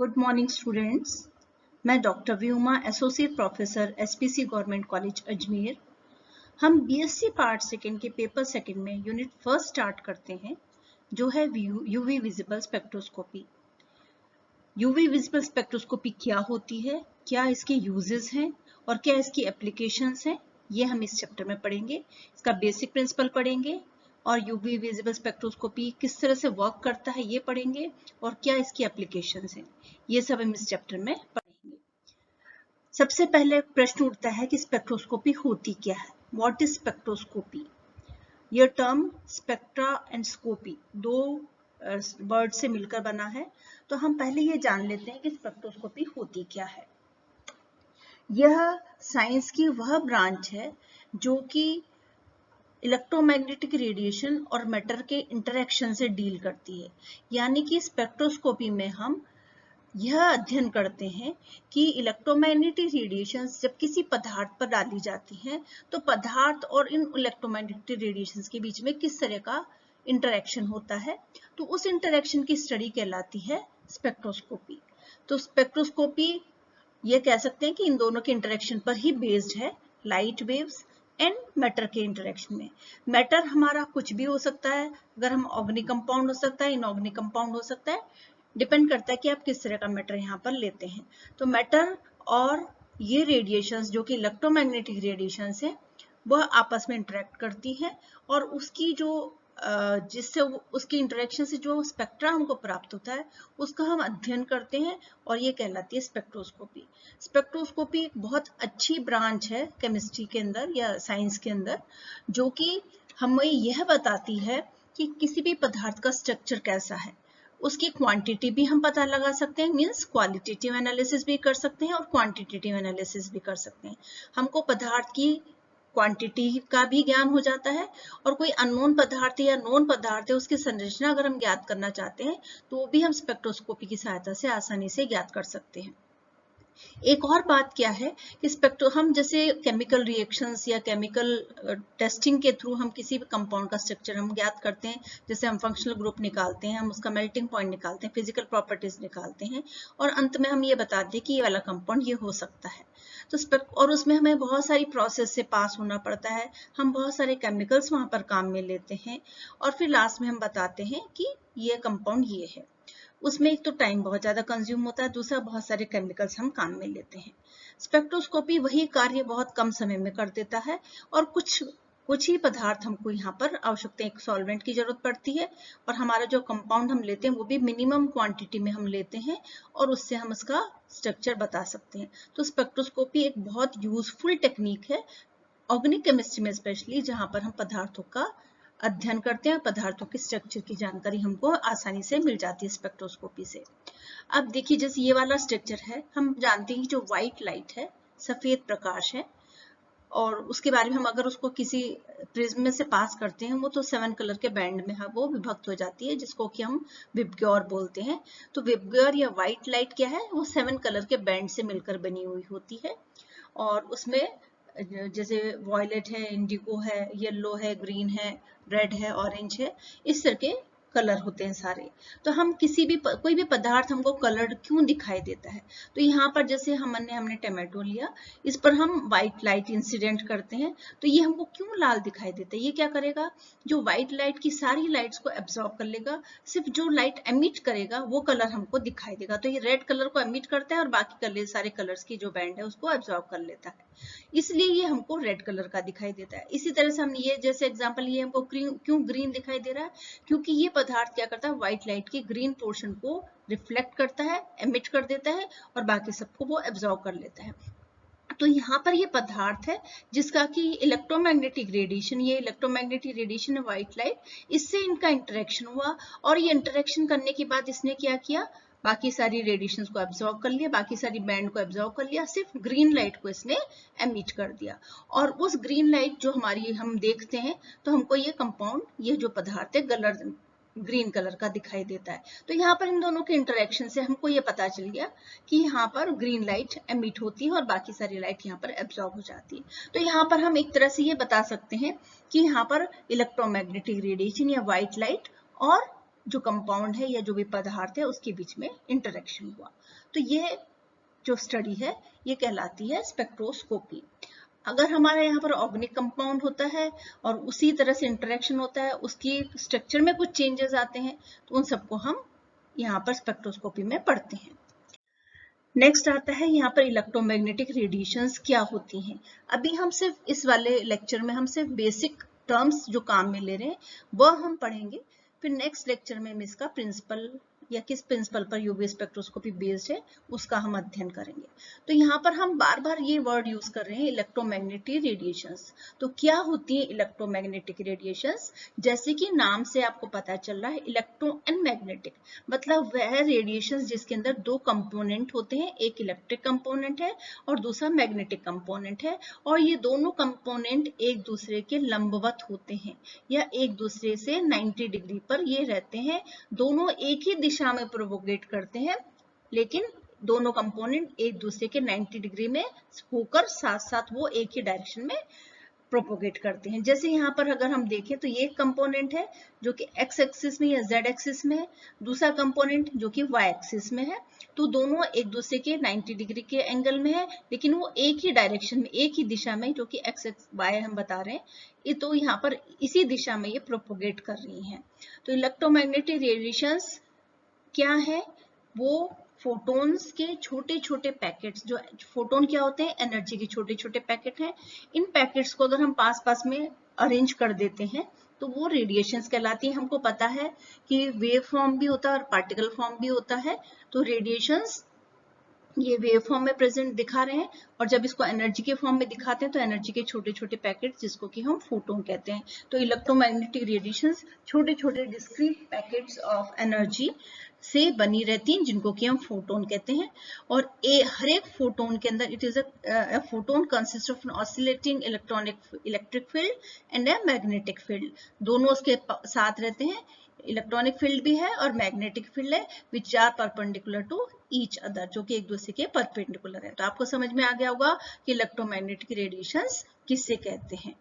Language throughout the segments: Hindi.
Good morning students. मैं doctor Vyoma, associate professor SPC government college Ajmer. हम बीएससी पार्ट सेकेंड के पेपर सेकेंड में यूनिट फर्स्ट स्टार्ट करते हैं, जो है UV visible spectroscopy. UV visible spectroscopy क्या होती है, क्या इसके यूजेस हैं और क्या इसकी एप्लीकेशंस हैं, ये हम इस चैप्टर में पढ़ेंगे। इसका बेसिक प्रिंसिपल पढ़ेंगे और यूवी विजिबल स्पेक्ट्रोस्कोपी किस तरह से वर्क करता है ये पढ़ेंगे और क्या इसकी एप्लीकेशंस हैं, ये सब हम इस चैप्टर में पढ़ेंगे। सबसे पहले प्रश्न उठता है कि स्पेक्ट्रोस्कोपी होती क्या है। What is spectroscopy? यह टर्म स्पेक्ट्रा एंड स्कोपी दो वर्ड से मिलकर बना है, तो हम पहले ये जान लेते हैं कि स्पेक्ट्रोस्कोपी होती क्या है। यह साइंस की वह ब्रांच है जो कि इलेक्ट्रोमैग्नेटिक रेडिएशन और मैटर के इंटरेक्शन से डील करती है। यानी कि स्पेक्ट्रोस्कोपी में हम यह अध्ययन करते हैं कि इलेक्ट्रोमैग्नेटिक रेडिएशंस जब किसी पदार्थ पर डाली जाती हैं तो पदार्थ और इन इलेक्ट्रोमैग्नेटिक रेडिएशंस के बीच में किस तरह का इंटरेक्शन होता है, तो उस इंटरेक्शन की स्टडी कहलाती है स्पेक्ट्रोस्कोपी। तो स्पेक्ट्रोस्कोपी ये कह सकते हैं कि इन दोनों के इंटरेक्शन पर ही बेस्ड है, लाइट वेव्स एंड मैटर के इंटरेक्शन में। मैटर हमारा कुछ भी हो सकता है, अगर हम ऑर्गेनिक कंपाउंड हो सकता है, इनऑर्गेनिक कंपाउंड हो सकता है, डिपेंड करता है कि आप किस तरह का मैटर यहाँ पर लेते हैं। तो मैटर और ये रेडिएशंस जो कि इलेक्ट्रोमैग्नेटिक रेडिएशंस है वह आपस में इंटरेक्ट करती हैं और उसकी जो जिससे उसकी इंटरेक्शन से जो स्पेक्ट्रा हमको प्राप्त होता है उसका हम अध्ययन करते हैं और ये कहलाती है स्पेक्ट्रोस्कोपी। स्पेक्ट्रोस्कोपी एक बहुत अच्छी ब्रांच है केमिस्ट्री के अंदर या साइंस के अंदर, जो कि हमें यह बताती है कि किसी भी पदार्थ का स्ट्रक्चर कैसा है, उसकी क्वांटिटी भी हम पता लगा सकते हैं, मींस क्वालिटेटिव एनालिसिस भी कर सकते हैं और क्वांटिटेटिव एनालिसिस भी कर सकते हैं। हमको पदार्थ की क्वांटिटी का भी ज्ञान हो जाता है और कोई अननोन पदार्थ या नोन पदार्थ है उसकी संरचना अगर हम ज्ञात करना चाहते हैं तो वो भी हम स्पेक्ट्रोस्कोपी की सहायता से आसानी से ज्ञात कर सकते हैं। एक और बात क्या है कि हम जैसे केमिकल रिएक्शंस या केमिकल टेस्टिंग के थ्रू हम किसी भी कंपाउंड का स्ट्रक्चर हम ज्ञात करते हैं, जैसे हम फंक्शनल ग्रुप निकालते हैं, हम उसका मेल्टिंग पॉइंट निकालते हैं, फिजिकल प्रॉपर्टीज निकालते हैं और अंत में हम ये बताते हैं कि ये वाला कंपाउंड ये हो सकता है। तो और उसमें हमें बहुत सारी प्रोसेस से पास होना पड़ता है, हम बहुत सारे केमिकल्स वहां पर काम में लेते हैं और फिर लास्ट में हम बताते हैं कि ये कंपाउंड ये है। उसमें एक तो टाइम बहुत ज्यादा कंज्यूम होता है, दूसरा बहुत सारे केमिकल्स हम काम में लेते हैं। स्पेक्ट्रोस्कोपी वही कार्य बहुत कम समय में कर देता है और कुछ ही पदार्थ हमको यहाँ पर आवश्यकता एक सॉल्वेंट की जरूरत पड़ती है और हमारा जो कंपाउंड हम लेते हैं वो भी मिनिमम क्वांटिटी में हम लेते हैं और उससे हम उसका स्ट्रक्चर बता सकते हैं। तो स्पेक्ट्रोस्कोपी एक बहुत यूजफुल टेक्निक है ऑर्गेनिक केमिस्ट्री में स्पेशली, जहां पर हम पदार्थों का अध्ययन करते हैं, पदार्थों के स्ट्रक्चर की जानकारी हमको आसानी से मिल जाती है स्पेक्ट्रोस्कोपी से। अब देखिए जैसे ये वाला स्ट्रक्चर है, हम जानते हैं कि जो व्हाइट लाइट है, सफेद प्रकाश है और उसके बारे में हम अगर उसको किसी प्रिज्म में से पास करते हैं वो तो 7 कलर के बैंड में है वो विभक्त हो जाती है, जिसको कि हम विबग्योर बोलते हैं। तो विबग्योर या व्हाइट लाइट क्या है, वो 7 कलर के बैंड से मिलकर बनी हुई होती है और उसमें जैसे वॉयलेट है, इंडिगो है, येलो है, ग्रीन है, रेड है, ऑरेंज है, इस तरह के कलर होते हैं सारे। तो हम कोई भी पदार्थ हमको कलर्ड क्यों दिखाई देता है, तो यहाँ पर जैसे हमने टमाटो लिया, इस पर हम व्हाइट लाइट इंसिडेंट करते हैं तो ये हमको क्यों लाल दिखाई देता है। ये क्या करेगा, जो व्हाइट लाइट की सारी लाइट्स को एब्जॉर्ब कर लेगा, सिर्फ जो लाइट एमिट करेगा वो कलर हमको दिखाई देगा। तो ये रेड कलर को एमिट करता है और बाकी सारे कलर्स की जो बैंड है उसको एब्जॉर्ब कर लेता है, इसलिए ये हमको रेड कलर का दिखाई देता है। इसी तरह से हम ये जैसे एग्जांपल, ये हमको क्यों ग्रीन दिखाई दे रहा है, क्योंकि ये पदार्थ क्या करता है, व्हाइट लाइट के ग्रीन पोर्शन को रिफ्लेक्ट करता है, एमिट कर देता है और बाकी सबको वो एब्जॉर्ब कर लेता है। तो यहाँ पर ये पदार्थ है जिसका कि इलेक्ट्रोमैग्नेटिक रेडिएशन, ये इलेक्ट्रोमैग्नेटिक रेडिएशन है व्हाइट लाइट, इससे इनका इंटरेक्शन हुआ और ये इंटरेक्शन करने के बाद इसने क्या किया, बाकी सारी रेडिएशंस को एब्जॉर्ब कर लिया, बाकी सारी बैंड को एब्जॉर्ब कर लिया, सिर्फ ग्रीन लाइट को इसने एमिट कर दिया। और उस ग्रीन लाइट जो हमारी हम देखते हैं तो हमको ये कंपाउंड, ये जो पदार्थ है ग्रीन कलर का दिखाई देता है। तो यहाँ पर इन दोनों के इंटरेक्शन से हमको ये पता चल गया कि यहाँ पर ग्रीन लाइट एमिट होती है और बाकी सारी लाइट यहाँ पर एब्जॉर्ब हो जाती है। तो यहाँ पर हम एक तरह से ये बता सकते हैं कि यहाँ पर इलेक्ट्रोमैग्नेटिक रेडिएशन या व्हाइट लाइट और जो कंपाउंड है या जो भी पदार्थ है उसके बीच में इंटरेक्शन हुआ। तो ये जो स्टडी है ये कहलाती है स्पेक्ट्रोस्कोपी। अगर हमारा यहाँ पर ऑर्गेनिक कंपाउंड होता है और उसी तरह से इंटरेक्शन होता है, उसकी स्ट्रक्चर में कुछ चेंजेस आते हैं, तो उन सबको हम यहाँ पर स्पेक्ट्रोस्कोपी में पढ़ते हैं। नेक्स्ट आता है यहाँ पर इलेक्ट्रोमैग्नेटिक रेडिएशंस क्या होती हैं। अभी हम सिर्फ इस वाले लेक्चर में हम सिर्फ बेसिक टर्म्स जो काम में ले रहे हैं वह हम पढ़ेंगे। फिर नेक्स्ट लेक्चर में हम इसका प्रिंसिपल या किस प्रिंसिपल पर यूवी स्पेक्ट्रोस्कोपी बेस्ड है उसका हम अध्ययन करेंगे। तो यहाँ पर हम बार बार ये वर्ड यूज कर रहे हैं इलेक्ट्रोमैग्नेटिक रेडिएशंस। तो क्या होती है इलेक्ट्रोमैग्नेटिक रेडिएशंस? जैसे कि नाम से आपको पता चल रहा है इलेक्ट्रो एंड मैग्नेटिक, मतलब वह रेडिएशंस जिसके अंदर दो कंपोनेंट होते हैं, एक इलेक्ट्रिक कंपोनेंट है और दूसरा मैग्नेटिक कंपोनेंट है, और ये दोनों कंपोनेंट एक दूसरे के लंबवत होते हैं या एक दूसरे से 90 डिग्री पर ये रहते हैं। दोनों एक ही दिशा में प्रोपोगेट करते हैं, लेकिन दोनों कंपोनेंट एक दूसरे के 90 डिग्री में होकर साथ साथ वो एक ही डायरेक्शन में प्रोपोगेट करते हैं। जैसे यहाँ पर अगर हम देखें तो ये एक कंपोनेंट है जो कि एक्स एक्सिस में या जेड एक्सिस में है, दूसरा कंपोनेंट जो कि वाई एक्सिस में है। तो दोनों एक दूसरे के 90 डिग्री के एंगल में है, लेकिन वो एक ही डायरेक्शन में, एक ही दिशा में, जो कि एक्स वाई हम बता रहे हैं, ये तो यहाँ पर इसी दिशा में ये प्रोपोगेट कर रही हैं। तो इलेक्ट्रोमैग्नेटिक रेडिएशंस क्या है? वो फोटोन्स के छोटे छोटे पैकेट्स, जो फोटोन क्या होते हैं? एनर्जी के छोटे छोटे पैकेट हैं। इन पैकेट्स को अगर हम पास पास में अरेंज कर देते हैं तो वो रेडिएशंस कहलाती है। हमको पता है कि वेव फॉर्म भी होता है और पार्टिकल फॉर्म भी होता है। तो रेडिएशंस ये वेव फॉर्म में प्रेजेंट दिखा रहे हैं, और जब इसको एनर्जी के फॉर्म में दिखाते हैं तो एनर्जी के छोटे छोटे पैकेट्स, जिसको कि हम फोटोन कहते हैं। तो इलेक्ट्रोमैग्नेटिक रेडिएशंस छोटे छोटे डिस्क्रीट पैकेट्स ऑफ एनर्जी से बनी रहती हैं, जिनको कि हम फोटोन कहते हैं। और हर एक फोटोन के अंदर it is a photon consist of an oscillating electric field and a magnetic field. दोनों उसके साथ रहते हैं, इलेक्ट्रॉनिक फील्ड भी है और मैग्नेटिक फील्ड है, which are perpendicular to each other, जो कि एक दूसरे के परपेंडिकुलर है। तो आपको समझ में आ गया होगा कि इलेक्ट्रोमैग्नेटिक रेडिएशंस किससे कहते हैं।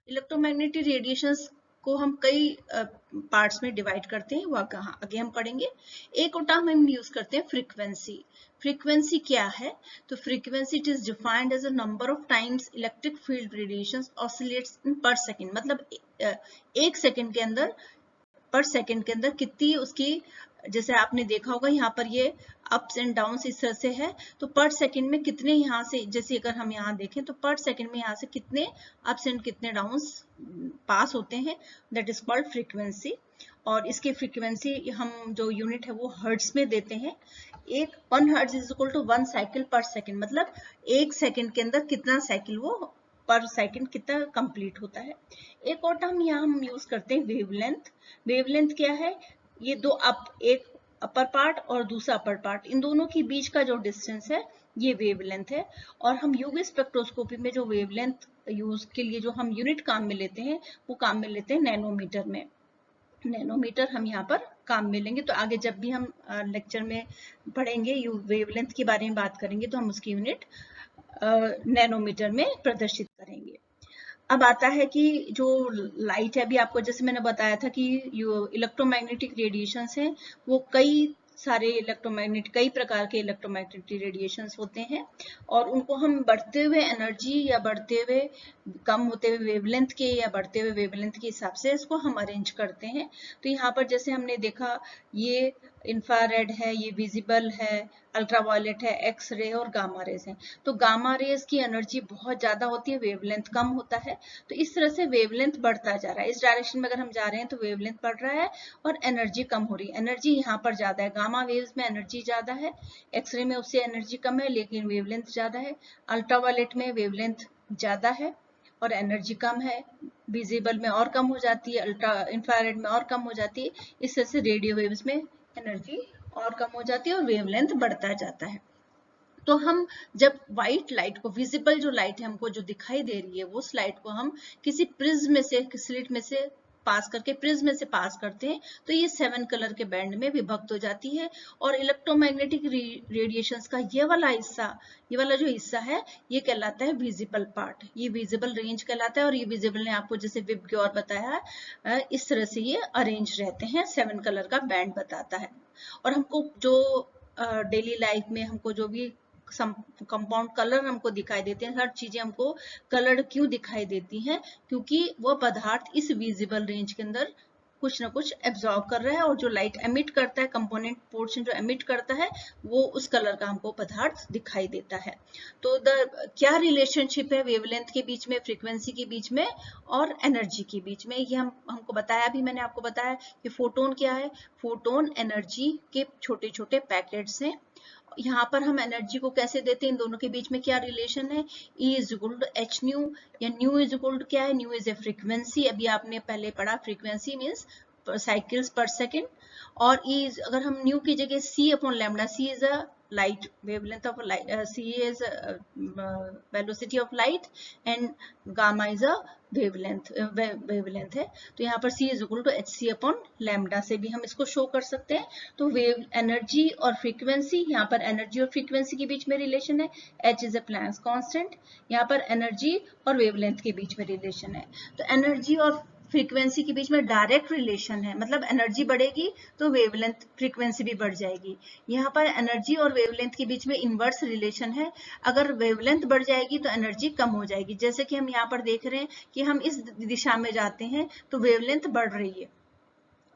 इलेक्ट्रोमैग्नेटिक रेडिएशंस को हम कई पार्ट्स में डिवाइड करते हैं, वह कहाँ आगे हम पढ़ेंगे। एक और टर्म हम यूज करते हैं फ्रीक्वेंसी। फ्रीक्वेंसी क्या है? तो frequency it is defined as a number of times electric field radiations oscillates in per second, मतलब एक सेकेंड के अंदर, पर सेकेंड के अंदर कितनी उसकी, जैसे आपने देखा होगा यहाँ पर ये अप्स एंड डाउन्स इस तरह से है, तो पर सेकेंड में कितने यहाँ से, जैसे अगर हम यहाँ देखें तो पर सेकेंड में यहाँ से कितने अप्स एंड कितने डाउन्स पास होते हैं, दैट इज कॉल्ड फ्रीक्वेंसी। और इसकी फ्रीक्वेंसी हम जो यूनिट है वो हर्ट्ज में देते हैं। एक 1 hertz is equal to 1 cycle per second, मतलब एक सेकेंड के अंदर कितना साइकिल वो पर सेकेंड कितना कंप्लीट होता है। एक और टर्म यहाँ हम यूज करते हैं वेवलेंथ। वेवलेंथ क्या है? ये दो एक अपर पार्ट और दूसरा अपर पार्ट, इन दोनों के बीच का जो डिस्टेंस है ये वेवलेंथ है। और हम यूवी स्पेक्ट्रोस्कोपी में जो वेवलेंथ यूज के लिए जो हम यूनिट काम में लेते हैं वो काम में लेते हैं नैनोमीटर में। नैनोमीटर हम यहाँ पर काम में लेंगे, तो आगे जब भी हम लेक्चर में पढ़ेंगे वेवलेंथ के बारे में बात करेंगे तो हम उसकी यूनिट नैनोमीटर में प्रदर्शित करेंगे। अब आता है कि जो लाइट है, अभी आपको जैसे मैंने बताया था कि इलेक्ट्रोमैग्नेटिक रेडिएशंस हैं, वो कई प्रकार के इलेक्ट्रोमैग्नेटिक रेडिएशंस होते हैं, और उनको हम बढ़ते हुए एनर्जी या बढ़ते हुए कम होते हुए वेवलेंथ के या बढ़ते हुए वेवलेंथ के हिसाब से इसको हम अरेंज करते हैं। तो यहाँ पर जैसे हमने देखा ये इंफ्रारेड है, ये विजिबल है, अल्ट्रावायलेट है, एक्स रे और गामा रेज है। तो गामा रेज की एनर्जी बहुत ज्यादा होती है, वेवलेंथ कम होता है। तो इस तरह से वेवलेंथ बढ़ता जा रहा है, इस डायरेक्शन में अगर हम जा रहे हैं तो वेवलेंथ बढ़ रहा है और एनर्जी कम हो रही है। एनर्जी यहाँ पर ज्यादा है, गामा वेव्स में एनर्जी ज्यादा है, एक्सरे में उससे एनर्जी कम है लेकिन वेवलेंथ ज्यादा है, अल्ट्रावायलेट में वेवलेंथ ज्यादा है और एनर्जी कम है, विजिबल में और कम हो जाती है, इंफ्रारेड में और कम हो जाती है। इस तरह से रेडियो वेव्स में एनर्जी और कम हो जाती है और वेवलेंथ बढ़ता जाता है। तो हम जब व्हाइट लाइट को, विजिबल जो लाइट है हमको जो दिखाई दे रही है, वो लाइट को हम किसी प्रिज्म में से, स्लिट में से पास करके प्रिज्म से पास करते हैं तो ये 7 कलर के बैंड में विभक्त हो जाती है। और इलेक्ट्रोमैग्नेटिक रेडिएशंस का ये वाला हिस्सा, ये वाला जो हिस्सा है ये कहलाता है विजिबल पार्ट, ये विजिबल रेंज कहलाता है। और ये विजिबल ने आपको जैसे विबग्योर बताया है, इस तरह से ये अरेंज रहते हैं, 7 कलर का बैंड बताता है। और हमको जो डेली लाइफ में हमको जो भी कंपाउंड कलर हमको दिखाई देते हैं, हर चीजें हमको कलर्ड क्यों दिखाई देती हैं, क्योंकि वो पदार्थ इस विजिबल रेंज के अंदर कुछ ना कुछ एब्जॉर्ब कर रहा है, और जो लाइट एमिट करता है, कंपोनेंट पोर्शन जो एमिट करता है, वो उस कलर का हमको पदार्थ दिखाई देता है। तो क्या रिलेशनशिप है वेवलेंथ के बीच में, फ्रीक्वेंसी के बीच में और एनर्जी के बीच में, ये हमको बताया भी, मैंने आपको बताया कि फोटोन क्या है। फोटोन एनर्जी के छोटे छोटे पैकेट्स हैं। यहाँ पर हम एनर्जी को कैसे देते हैं, इन दोनों के बीच में क्या रिलेशन है, E is equal to H nu, या न्यू इज इक्वल टू क्या है, न्यू इज ए फ्रीक्वेंसी, अभी आपने पहले पढ़ा फ्रीक्वेंसी मीन्स साइकिल्स पर सेकेंड। और E अगर हम न्यू की जगह C upon lambda, C is a light wavelength of light, C is velocity of light and gamma is a wavelength है। तो यहाँ पर C is equal to hc upon lambda से भी हम इसको शो कर सकते हैं। तो वेव एनर्जी और फ्रीक्वेंसी, यहाँ पर एनर्जी और फ्रीक्वेंसी के बीच में रिलेशन है, H is a Planck's constant, यहाँ पर एनर्जी और वेवलेंथ के बीच में रिलेशन है। तो एनर्जी और फ्रीक्वेंसी के बीच में डायरेक्ट रिलेशन है, मतलब एनर्जी बढ़ेगी तो वेवलेंथ फ्रीक्वेंसी भी बढ़ जाएगी। यहाँ पर एनर्जी और वेवलेंथ के बीच में इनवर्स रिलेशन है, अगर वेवलेंथ बढ़ जाएगी तो एनर्जी कम हो जाएगी। जैसे कि हम यहाँ पर देख रहे हैं कि हम इस दिशा में जाते हैं तो वेवलेंथ बढ़ रही है,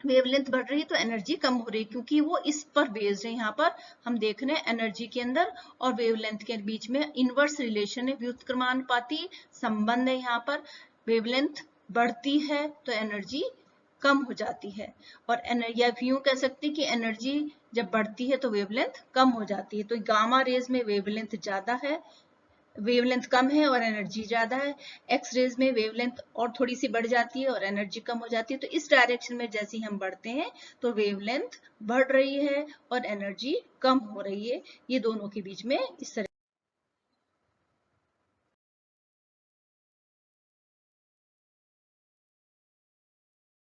वेवलेंथ बढ़ रही है तो एनर्जी कम हो रही है, क्योंकि वो इस पर बेस्ड है। यहाँ पर हम देख रहे हैं एनर्जी के अंदर और वेवलेंथ के बीच में इनवर्स रिलेशन है, व्युत्क्रमानुपाती संबंध है। यहाँ पर वेवलेंथ बढ़ती है तो एनर्जी कम हो जाती है, और या यूं कह सकते हैं कि एनर्जी जब बढ़ती है तो वेवलेंथ कम हो जाती है। तो गामा रेज में वेवलेंथ ज्यादा है, वेवलेंथ कम है और एनर्जी ज्यादा है। एक्स रेज में वेवलेंथ और थोड़ी सी बढ़ जाती है और एनर्जी कम हो जाती है। तो इस डायरेक्शन में जैसे ही हम बढ़ते हैं तो वेवलेंथ बढ़ रही है और एनर्जी कम हो रही है। ये दोनों के बीच में इस तरह